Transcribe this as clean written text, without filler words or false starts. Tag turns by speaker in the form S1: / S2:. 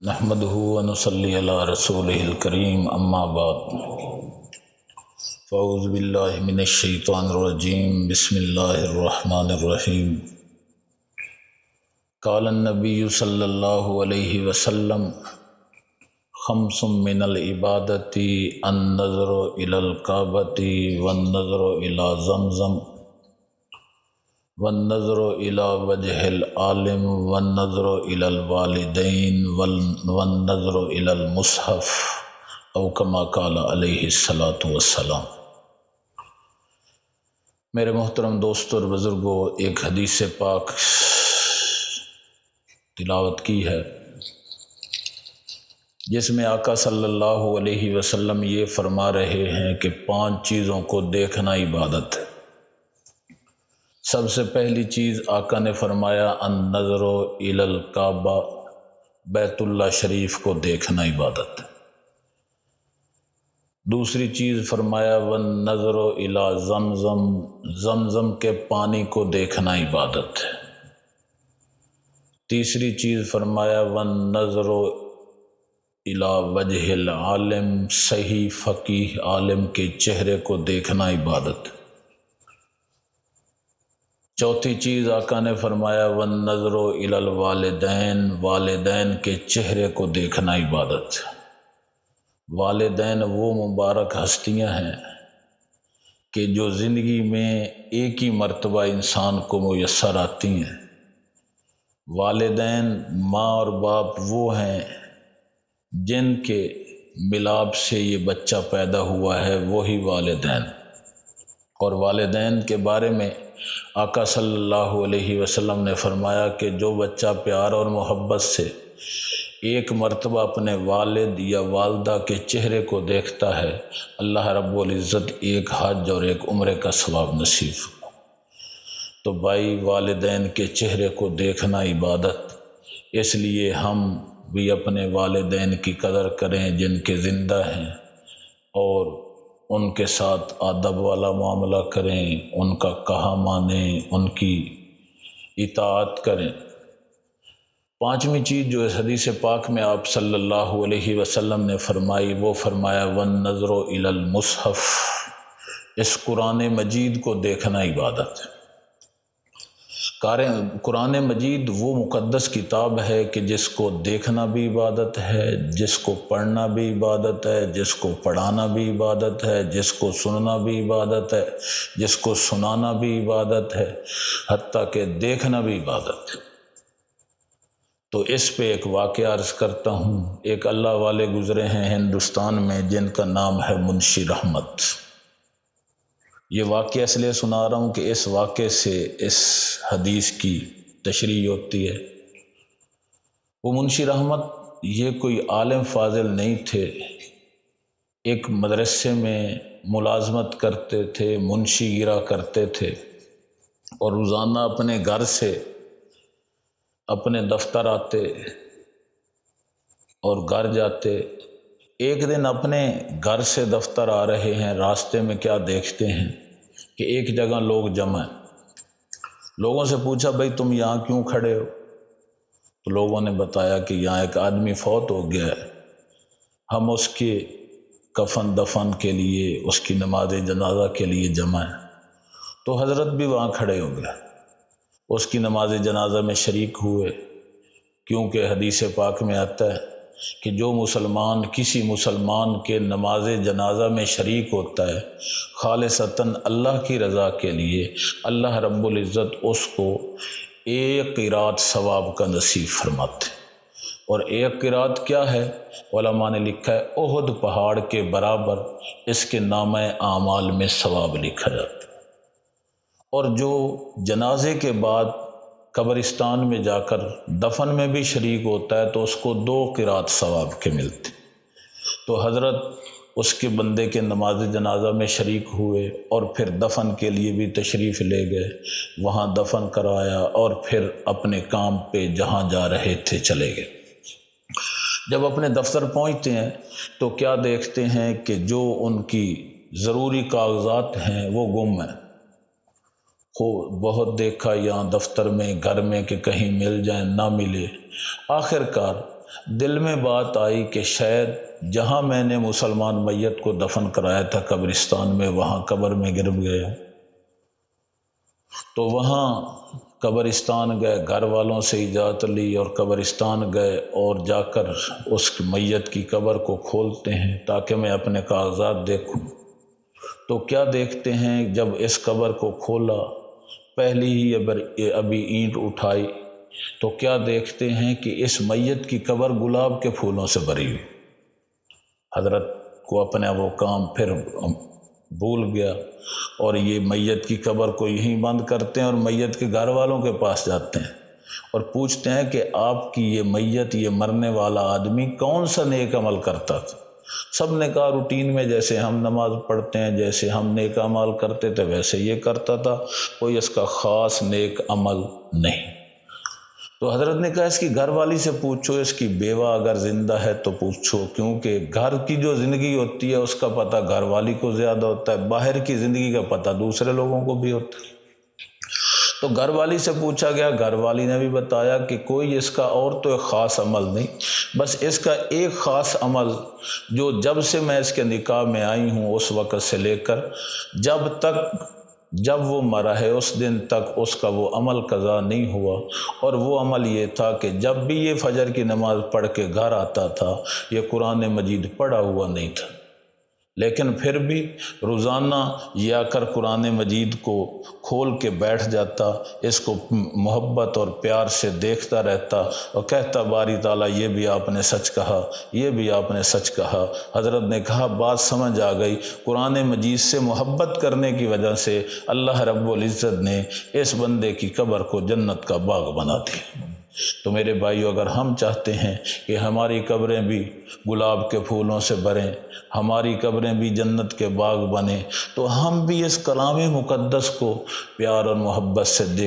S1: نحمده ونصلي على رسوله الكريم اما بعد فاعوذ بالله من الشیطان الرجیم بسم اللہ الرحمن الرحیم قال النبی صلی اللہ علیہ وسلم خمس من العبادت النظر الى الکعبۃ والنظر الى زمزم والنظر الى وجه العالم والنظر الى الوالدین والنظر الى المصحف او کما قال علیہ الصلاۃ والسلام۔ میرے محترم دوستوں اور بزرگوں، ایک حدیث پاک تلاوت کی ہے جس میں آقا صلی اللہ علیہ وسلم یہ فرما رہے ہیں کہ 5 چیزوں کو دیکھنا عبادت ہے۔ سب سے پہلی چیز آقا نے فرمایا النظر الی الکعبہ، بیت اللہ شریف کو دیکھنا عبادت ہے۔ دوسری چیز فرمایا والنظر الی زمزم، زمزم کے پانی کو دیکھنا عبادت ہے۔ تیسری چیز فرمایا والنظر الی وجہ العالم، صحیح فقیہ عالم کے چہرے کو دیکھنا عبادت ہے۔ چوتھی چیز آقا نے فرمایا والنظر الی الوالدین، والدین کے چہرے کو دیکھنا عبادت ہے۔ والدین وہ مبارک ہستیاں ہیں کہ جو زندگی میں ایک ہی مرتبہ انسان کو میسر آتی ہیں۔ والدین ماں اور باپ وہ ہیں جن کے ملاپ سے یہ بچہ پیدا ہوا ہے، وہی والدین۔ اور والدین کے بارے میں آقا صلی اللہ علیہ وسلم نے فرمایا کہ جو بچہ پیار اور محبت سے ایک مرتبہ اپنے والد یا والدہ کے چہرے کو دیکھتا ہے، اللہ رب العزت ایک حج اور ایک عمرے کا ثواب نصیب۔ تو بھائی، والدین کے چہرے کو دیکھنا عبادت، اس لیے ہم بھی اپنے والدین کی قدر کریں جن کے زندہ ہیں، اور ان کے ساتھ ادب والا معاملہ کریں، ان کا کہا مانیں، ان کی اطاعت کریں۔ 5ویں چیز جو اس حدیث پاک میں آپ صلی اللہ علیہ وسلم نے فرمائی، وہ فرمایا والنظر الی المصحف، اس قرآن مجید کو دیکھنا عبادت ہے۔ قرآن مجید وہ مقدس کتاب ہے کہ جس کو دیکھنا بھی عبادت ہے، جس کو پڑھنا بھی عبادت ہے، جس کو پڑھانا بھی عبادت ہے، جس کو سننا بھی عبادت ہے، جس کو سنانا بھی عبادت ہے، حتیٰ کہ دیکھنا بھی عبادت ہے۔ تو اس پہ ایک واقعہ عرض کرتا ہوں۔ ایک اللہ والے گزرے ہیں ہندوستان میں جن کا نام ہے منشی رحمت۔ یہ واقعہ اس لیے سنا رہا ہوں کہ اس واقعے سے اس حدیث کی تشریح ہوتی ہے۔ وہ منشی رحمت یہ کوئی عالم فاضل نہیں تھے، ایک مدرسے میں ملازمت کرتے تھے، منشی گرا کرتے تھے، اور روزانہ اپنے گھر سے اپنے دفتر آتے اور گھر جاتے۔ ایک دن اپنے گھر سے دفتر آ رہے ہیں، راستے میں کیا دیکھتے ہیں کہ ایک جگہ لوگ جمع ہیں۔ لوگوں سے پوچھا بھائی تم یہاں کیوں کھڑے ہو؟ تو لوگوں نے بتایا کہ یہاں ایک آدمی فوت ہو گیا ہے، ہم اس کے کفن دفن کے لیے، اس کی نماز جنازہ کے لیے جمع ہیں۔ تو حضرت بھی وہاں کھڑے ہو گئے، اس کی نماز جنازہ میں شریک ہوئے، کیونکہ حدیث پاک میں آتا ہے کہ جو مسلمان کسی مسلمان کے نماز جنازہ میں شریک ہوتا ہے خالصتاً اللہ کی رضا کے لیے، اللہ رب العزت اس کو 1 قرات ثواب کا نصیب فرماتے۔ اور 1 قرات کیا ہے؟ علماء نے لکھا ہے احد پہاڑ کے برابر اس کے نامہ اعمال میں ثواب لکھا جاتا ہے۔ اور جو جنازے کے بعد قبرستان میں جا کر دفن میں بھی شریک ہوتا ہے تو اس کو 2 قرات ثواب کے ملتے۔ تو حضرت اس کے بندے کے نماز جنازہ میں شریک ہوئے اور پھر دفن کے لیے بھی تشریف لے گئے، وہاں دفن کرایا اور پھر اپنے کام پہ جہاں جا رہے تھے چلے گئے۔ جب اپنے دفتر پہنچتے ہیں تو کیا دیکھتے ہیں کہ جو ان کی ضروری کاغذات ہیں وہ گم ہیں۔ بہت دیکھا یہاں دفتر میں، گھر میں کہ کہیں مل جائیں، نہ ملے۔ آخر کار دل میں بات آئی کہ شاید جہاں میں نے مسلمان میت کو دفن کرایا تھا قبرستان میں، وہاں قبر میں گر گیا، تو وہاں قبرستان گئے، گھر والوں سے اجازت لی اور قبرستان گئے اور جا کر اس میت کی قبر کو کھولتے ہیں تاکہ میں اپنے کاغذات دیکھوں۔ تو کیا دیکھتے ہیں، جب اس قبر کو کھولا، پہلی ہی ابھی اینٹ اٹھائی تو کیا دیکھتے ہیں کہ اس میت کی قبر گلاب کے پھولوں سے بھری ہوئی۔ حضرت کو اپنا وہ کام پھر بھول گیا اور یہ میت کی قبر کو یہیں بند کرتے ہیں اور میت کے گھر والوں کے پاس جاتے ہیں اور پوچھتے ہیں کہ آپ کی یہ میت، یہ مرنے والا آدمی کون سا نیک عمل کرتا تھا؟ سب نے کہا روٹین میں جیسے ہم نماز پڑھتے ہیں، جیسے ہم نیک عمل کرتے تھے ویسے یہ کرتا تھا، کوئی اس کا خاص نیک عمل نہیں۔ تو حضرت نے کہا اس کی گھر والی سے پوچھو، اس کی بیوہ اگر زندہ ہے تو پوچھو، کیونکہ گھر کی جو زندگی ہوتی ہے اس کا پتہ گھر والی کو زیادہ ہوتا ہے، باہر کی زندگی کا پتہ دوسرے لوگوں کو بھی ہوتا ہے۔ تو گھر والی سے پوچھا گیا، گھر والی نے بھی بتایا کہ کوئی اس کا اور تو ایک خاص عمل نہیں، بس اس کا ایک خاص عمل جو جب سے میں اس کے نکاح میں آئی ہوں اس وقت سے لے کر جب وہ مرا ہے اس دن تک اس کا وہ عمل قضا نہیں ہوا، اور وہ عمل یہ تھا کہ جب بھی یہ فجر کی نماز پڑھ کے گھر آتا تھا یہ قرآن مجید پڑھا ہوا نہیں تھا، لیکن پھر بھی روزانہ یہ آ کر قرآن مجید کو کھول کے بیٹھ جاتا، اس کو محبت اور پیار سے دیکھتا رہتا اور کہتا باری تعالیٰ یہ بھی آپ نے سچ کہا، یہ بھی آپ نے سچ کہا۔ حضرت نے کہا بات سمجھ آ گئی، قرآن مجید سے محبت کرنے کی وجہ سے اللہ رب العزت نے اس بندے کی قبر کو جنت کا باغ بنا دیا۔ تو میرے بھائیو، اگر ہم چاہتے ہیں کہ ہماری قبریں بھی گلاب کے پھولوں سے بھریں، ہماری قبریں بھی جنت کے باغ بنیں، تو ہم بھی اس کلام مقدس کو پیار اور محبت سے دیکھیں۔